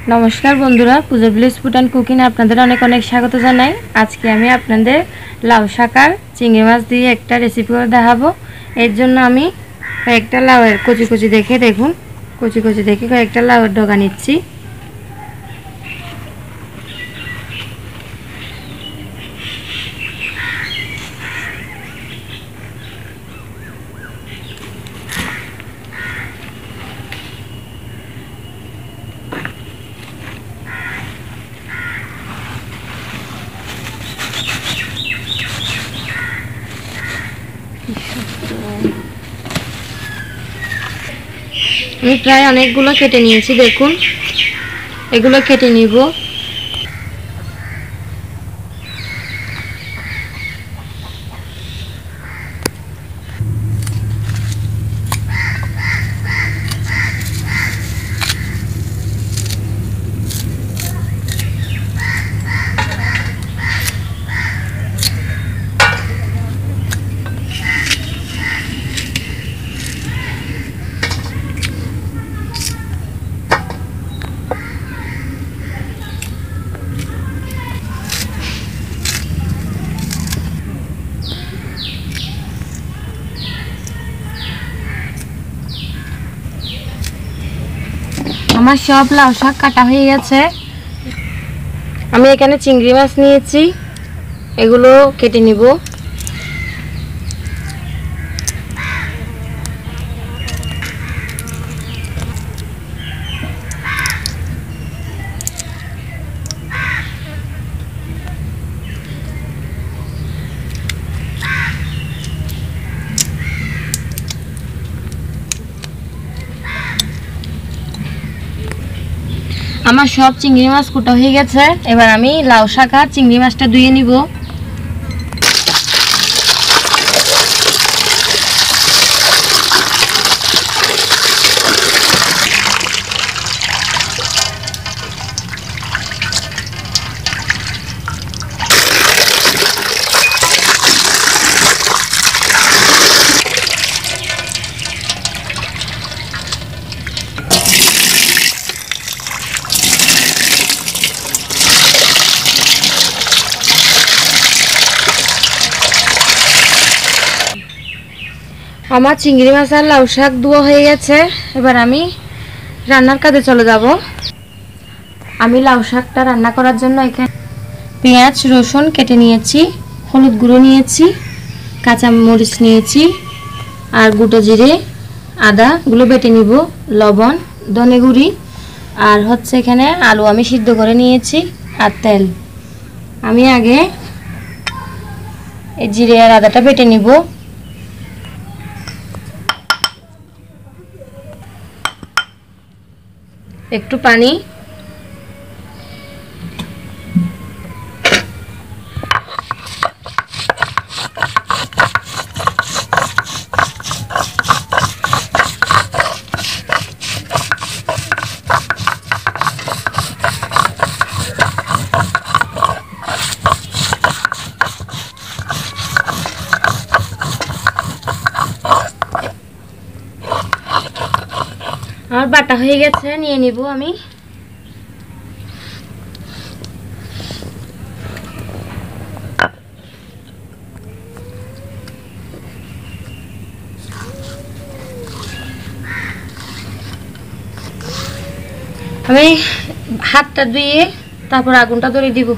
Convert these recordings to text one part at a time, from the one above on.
नमस्कार बंधुरा पूजा village food and cooking आपनादेर अनेक अनेक स्वागत जानाई। आज के आमी आपनादेर लाउ शाक आर चिंगड़ी माछ दिए एक रेसिपि करे देखाबो। एर जोन्नो आमी कयेकटा लाउएर कचि कचि देखे देखुन कचि कचि देखे कयेकटा लाउएर डगा निচ্ছি। আমি প্রায় অনেকগুলো কেটে নিয়েছি, দেখুন এগুলো কেটে নিব। আমার সব লাউ শাক কাটা হয়ে গেছে। আমি এখানে চিংড়ি মাছ নিয়েছি, এগুলো কেটে নিব। আমার সব চিংড়ি মাছ কুটা হয়ে গেছে। এবার আমি লাউ শাক আর চিংড়ি মাছটা ধুয়ে নিব। আমার চিংড়ি মাছ আর লাউ শাক ধোয়া হয়ে গেছে। এবার আমি রান্নার কাজে চলে যাব। আমি লাউ শাকটা রান্না করার জন্য এখানে পেঁয়াজ রসুন কেটে নিয়েছি, হলুদ গুঁড়ো নিয়েছি, কাঁচা মরিচ নিয়েছি আর গোটা জিরে আদা গুলো বেটে নিব, লবণ ধনে গুঁড়ি আর হচ্ছে এখানে আলু আমি সিদ্ধ করে নিয়েছি আর তেল। আমি আগে এই জিরে আর আদাটা বেটে নিব। একটু পানি, আর বাটা হয়ে গেছে, নিয়ে নিব আমি। আমি হাতটা ধুয়ে তারপর আগুনটা ধরে দিব।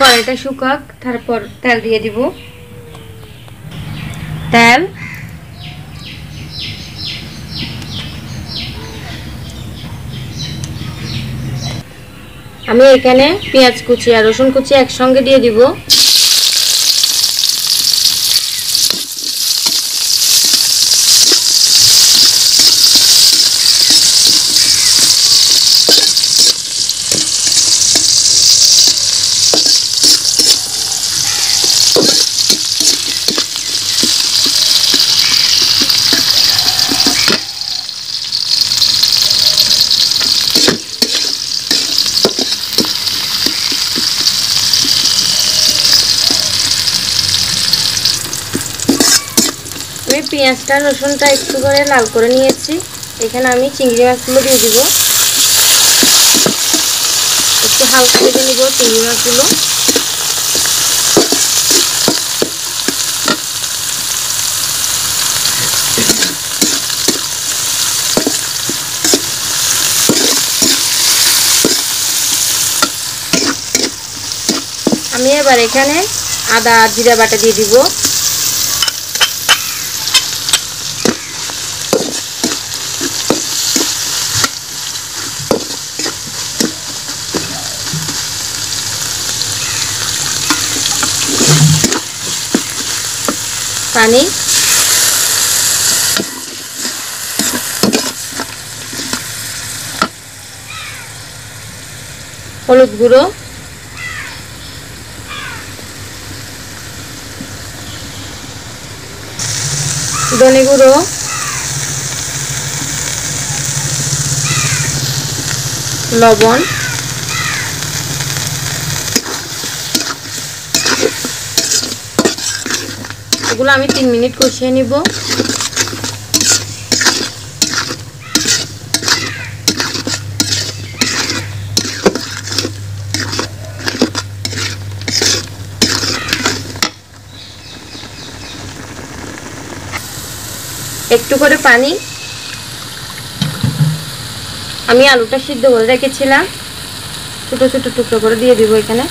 কড়াইটা শুকাক, তারপর তেল দিয়ে দিব। তেল আমি এখানে পেঁয়াজ কুচি আর রসুন কুচি একসঙ্গে দিয়ে দিব। পেঁয়াজটা রসুনটা একটু করে লাল করে নিয়েছি। এখানে আমি চিংড়ি মাছগুলো দিয়ে দিব। একটু হালকা ভেজে নিব চিংড়ি মাছগুলো। আমি এবার এখানে আদা জিরা বাটা দিয়ে দিব। পানি, হলুদ গুঁড়ো, ধনে গুঁড়ো, লবণ, এগুলো আমি 3 মিনিট কষিয়ে নিব। একটু করে পানি, আমি আলুটা সিদ্ধ করে রেখেছিলাম, ছোট ছোট টুকরো করে দিয়ে দিব এখানে।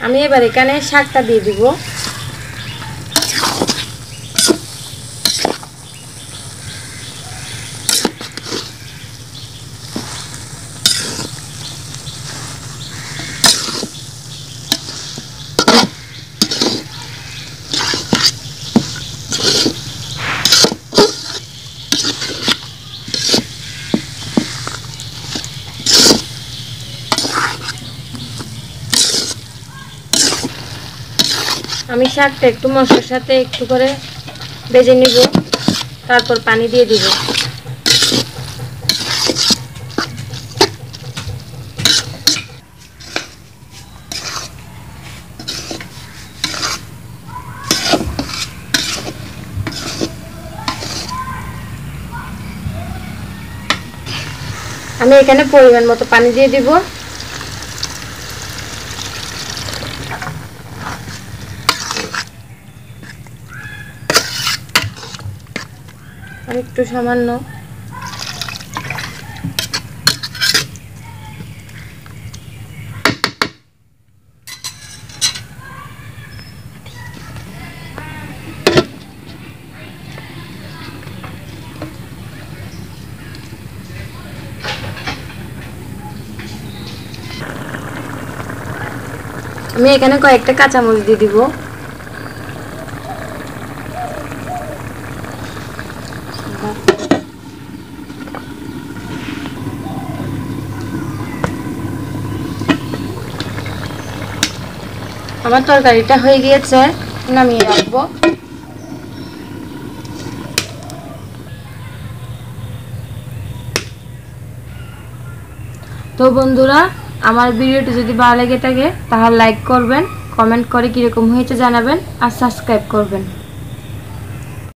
আমি এবার এখানে শাকটা দিয়ে দিব। আমি শাকটা একটু মশলার সাথে একটু করে ভেজে নিব, তারপর পানি দিয়ে দিব। আমি এখানে পরিমাণ মতো পানি দিয়ে দিব। আর একটু সামান্য আমি এখানে কয়েকটা কাঁচামরিচ দিয়ে দিব। আমার তরকারিটা হয়ে গিয়েছে, নামিয়ে রাখবো। তো বন্ধুরা, আমার ভিডিওটি যদি ভালো লেগে থাকে তাহলে লাইক করবেন, কমেন্ট করে কিরকম হয়েছে জানাবেন আর সাবস্ক্রাইব করবেন।